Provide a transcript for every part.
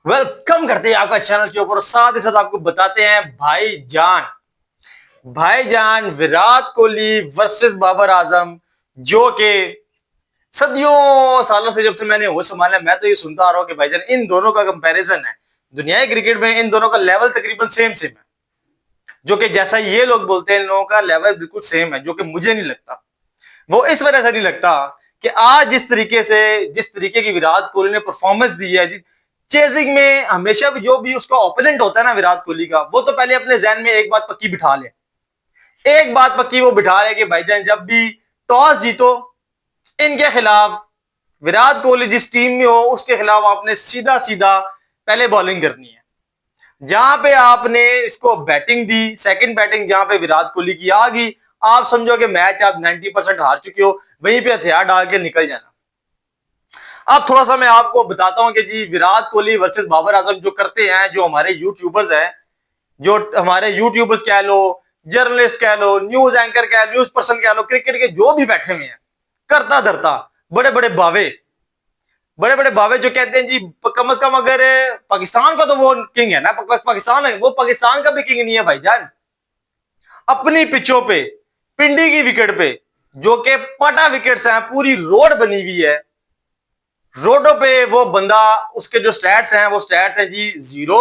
Welcome करते हैं आपका चैनल के ऊपर। साथ ही साथ आपको बताते हैं भाईजान विराट कोहली वर्सेस बाबर आजम, जो कि सदियों सालों से जब से मैंने वो संभाला, मैं तो ये सुनता आ रहा हूं कि भाईजान इन दोनों का कंपैरिजन है। दुनियाई क्रिकेट में इन दोनों का लेवल तकरीबन सेम सेम है, जो कि जैसा ये लोग बोलते हैं इन लोगों का लेवल बिल्कुल सेम है, जो कि मुझे नहीं लगता। वो इस वजह से नहीं लगता कि आज जिस तरीके की विराट कोहली ने परफॉर्मेंस दी है चेजिंग में, हमेशा भी जो भी उसका ओपोनेंट होता है ना विराट कोहली का, वो तो पहले अपने जहन में एक बात पक्की बिठा ले। एक बात पक्की वो बिठा ले कि भाईजान जब भी टॉस जीतो इनके खिलाफ, विराट कोहली जिस टीम में हो उसके खिलाफ आपने सीधा सीधा पहले बॉलिंग करनी है। जहां पे आपने इसको बैटिंग दी, सेकंड बैटिंग जहां पे विराट कोहली की आ गई, आप समझो कि मैच आप 90% हार चुके हो, वहीं पे हथियार डाल के निकल जाना। अब थोड़ा सा मैं आपको बताता हूं कि जी विराट कोहली वर्सेस बाबर आजम जो करते हैं, जो हमारे यूट्यूबर्स हैं, जो हमारे यूट्यूबर्स कह लो, जर्नलिस्ट कह लो, न्यूज एंकर कह लो, न्यूज पर्सन कह लो, क्रिकेट के जो भी बैठे हुए हैं करता धरता, बड़े बड़े बड़े बावे जो कहते हैं जी कम से कम अगर पाकिस्तान का तो वो किंग है ना, पाकिस्तान है वो, पाकिस्तान का भी किंग नहीं है भाईजान। अपनी पिचों पे, पिंडी की विकेट पे, जो कि पटा विकेट्स हैं, पूरी रोड बनी हुई है, रोडों पे वो बंदा, उसके जो स्टैट्स हैं वो स्टैट्स हैं जी 0,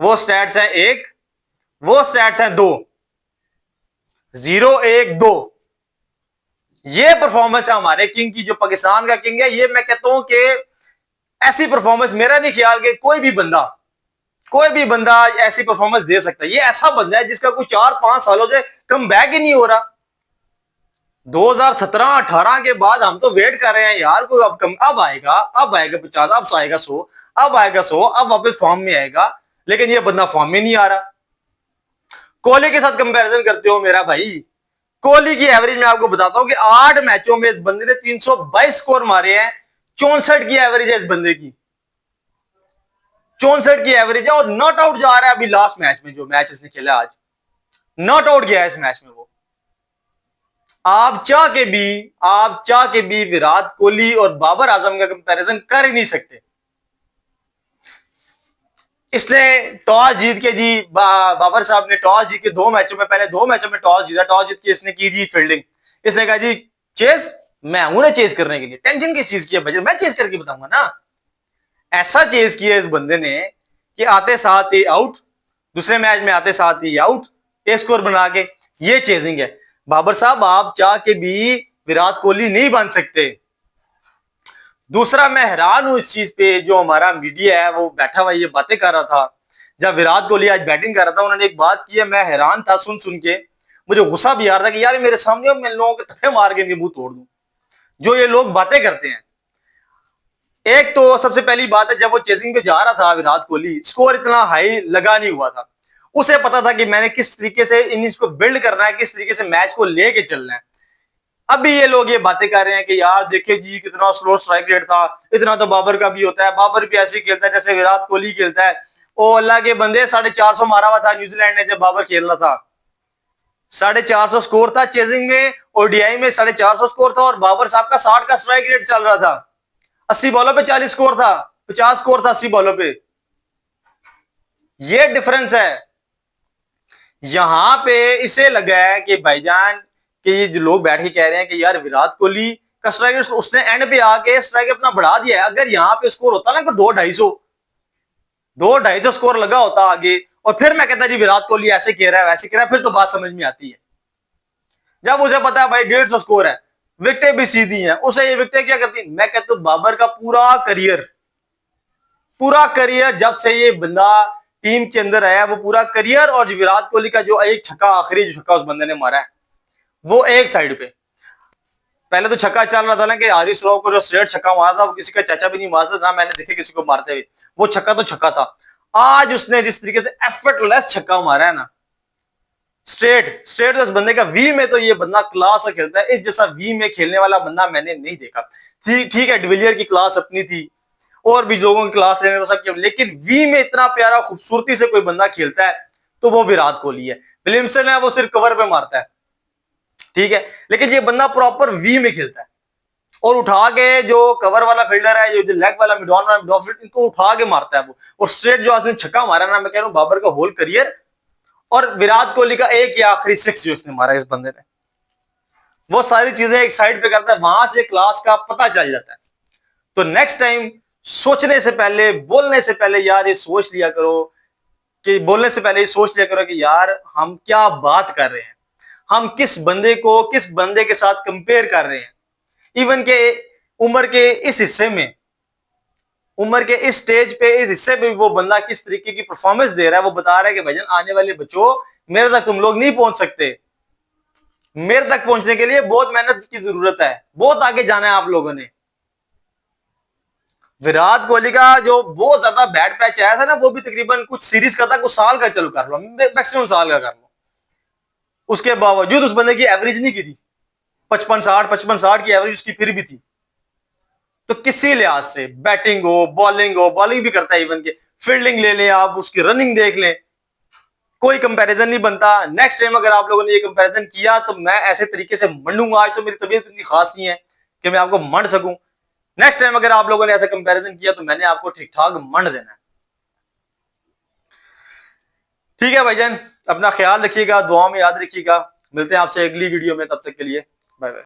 वो स्टैट्स हैं 1, वो स्टैट्स हैं 2, 0 1 2। ये परफॉर्मेंस है हमारे किंग की, जो पाकिस्तान का किंग है। ये मैं कहता हूं कि ऐसी परफॉर्मेंस मेरा नहीं ख्याल कि कोई भी बंदा ऐसी परफॉर्मेंस दे सकता है। ये ऐसा बंदा है जिसका कोई 4-5 सालों से कम बैक ही नहीं हो रहा। 2017-18 के बाद हम तो वेट कर रहे हैं यार, कोई अब आएगा, 50, अब आएगा 100, अब आएगा 100, अब वापस फॉर्म में आएगा, लेकिन ये बंदा फॉर्म में नहीं आ रहा। कोहली के साथ कंपैरिजन करते हो मेरा भाई, कोहली की एवरेज मैं आपको बताता हूं कि 8 मैचों में इस बंदे ने 322 स्कोर मारे हैं। 64 की एवरेज है इस बंदे की, 64 की एवरेज है, और नॉट आउट जा रहा है अभी लास्ट मैच में, जो मैच इसने खेला आज नॉट आउट गया है इस मैच में वो। आप चाह के भी विराट कोहली और बाबर आजम का कंपैरिजन कर ही नहीं सकते। इसलिए टॉस जीत के जी बाबर साहब ने टॉस जीत के 2 मैचों में, पहले 2 मैचों में टॉस जीता, टॉस जीत के इसने की जी फील्डिंग। इसने कहा जी चेस, मैं हूं ना चेस करने के लिए, टेंशन किस चीज की है भाई, मैं चेस करके बताऊंगा ना। ऐसा चेस किया इस बंदे ने कि आते साथ ही आउट, दूसरे मैच में आते साथ ही आउट, एक स्कोर बना के, ये चेजिंग है। बाबर साहब आप चाह के भी विराट कोहली नहीं बन सकते। दूसरा, मैं हैरान हूं इस चीज पे, जो हमारा मीडिया है वो बैठा हुआ ये बातें कर रहा था जब विराट कोहली आज बैटिंग कर रहा था। उन्होंने एक बात की है, मैं हैरान था सुन सुन के, मुझे गुस्सा भी आ रहा था कि यार मेरे सामने मैं लोगों के धक्के मार के इनके मुंह तोड़ दूं, जो ये लोग बातें करते हैं। एक तो सबसे पहली बात है, जब वो चेजिंग पे जा रहा था विराट कोहली, स्कोर इतना हाई लगा नहीं हुआ था। उसे पता था कि मैंने किस तरीके से इनिंग्स को बिल्ड करना है, किस तरीके से मैच को लेके चलना है। अभी ये लोग ये बातें कर रहे हैं कि यार देखिए जी कितना स्लो स्ट्राइक रेट था, इतना तो बाबर का भी होता है, बाबर भी ऐसे खेलता है जैसे विराट कोहली खेलता है। ओ अल्लाह के बंदे, 450 मारा हुआ था न्यूजीलैंड ने जब बाबर खेल रहा था, 450 स्कोर था चेजिंग में, ओडीआई में 450 स्कोर था, और बाबर साहब का 60 का स्ट्राइक रेट चल रहा था। 80 बॉलों पे 40 स्कोर था, 50 स्कोर था 80 बॉलों पे। ये डिफरेंस है। यहां पे इसे लगा है कि भाईजान, कि ये जो लोग बैठ के कह रहे हैं कि यार विराट कोहली का स्ट्राइक, उसने एंड पे आके स्ट्राइक अपना बढ़ा दिया है। अगर यहाँ पे स्कोर होता ना 2-250 स्कोर लगा होता आगे, और फिर मैं कहता जी विराट कोहली ऐसे कह रहा है वैसे कह रहा है, फिर तो बात समझ में आती है। जब उसे पता है भाई 150 स्कोर है, विकेटें भी सीधी हैं, उसे ये विकेटें क्या करती, मैं कहता हूं बाबर का पूरा करियर जब से ये बंदा टीम के अंदर आया, वो पूरा करियर, और विराट कोहली का जो एक छक्का, आखिरी जो छक्का उस बंदे ने मारा है, वो एक साइड पे, पहले तो छक्का चल रहा था ना कि हारिस राव को जो स्ट्रेट छक्का मारा था, वो किसी का चाचा भी नहीं मारता ना, मैंने देखे किसी को मारते हुए, वो छक्का तो छक्का था। आज उसने जिस तरीके से एफर्टलेस छक्का मारा है ना, स्ट्रेट स्ट्रेट तो इस बंदे का वी में, तो ये बंदा क्लास से खेलता है, इस जैसा वी में खेलने वाला बंदा मैंने नहीं देखा। ठीक है, डिविलियर की क्लास अपनी थी, और भी लोगों की क्लास लेने सब किया, लेकिन वी में इतना प्यारा खूबसूरती से कोई बंदा खेलता है तो वो विराट कोहली है। विलियमसन है वो सिर्फ कवर पे मारता है, ठीक है, लेकिन ये बंदा प्रॉपर वी में खेलता है, और उठा के जो कवर वाला फील्डर है, जो लेग वाला मिड ऑन वाला मिड ऑफ फील्ड, इनको उठा के मारता है वो। और स्ट्रेट जो आज छक्का मारा ना, मैं कह रहा हूं बाबर का होल करियर और विराट कोहली का एक ही आखिरी सिक्स जो इसने मारा इस बंदे ने, वो सारी चीजें एक साइड पे करता है, वहां से क्लास का पता चल जाता है। तो नेक्स्ट टाइम सोचने से पहले, बोलने से पहले यार ये सोच लिया करो, कि बोलने से पहले ये सोच लिया करो कि यार हम क्या बात कर रहे हैं, हम किस बंदे को किस बंदे के साथ कंपेयर कर रहे हैं। इवन के उम्र के इस हिस्से में, उम्र के इस स्टेज पे, इस हिस्से पे वो बंदा किस तरीके की परफॉर्मेंस दे रहा है, वो बता रहा है कि भाईजान आने वाले बच्चों, मेरे तक तुम लोग नहीं पहुंच सकते, मेरे तक पहुंचने के लिए बहुत मेहनत की जरूरत है, बहुत आगे जाना है आप लोगों ने। विराट कोहली का जो बहुत ज्यादा बैड पैच आया था ना, वो भी तकरीबन कुछ सीरीज का था, कुछ साल का, चलो कर लो मैक्सिमम साल का कर लो, उसके बावजूद उस बंदे की एवरेज नहीं गिरी, 55-60 की एवरेज उसकी फिर भी थी। तो किसी लिहाज से बैटिंग हो, बॉलिंग भी करता है, इवन के फील्डिंग ले लें आप, उसकी रनिंग देख लें, कोई कंपैरिजन नहीं बनता। नेक्स्ट टाइम अगर आप लोगों ने ये कंपैरिजन किया तो मैं ऐसे तरीके से मंडूंगा, आज तो मेरी तबीयत इतनी खास नहीं है कि मैं आपको मंड सकूं। नेक्स्ट टाइम अगर आप लोगों ने ऐसा कंपैरिजन किया तो मैंने आपको ठीक ठाक मंड देना है। ठीक है भाईजान, अपना ख्याल रखिएगा, दुआ में याद रखिएगा, मिलते हैं आपसे अगली वीडियो में, तब तक के लिए बाय बाय।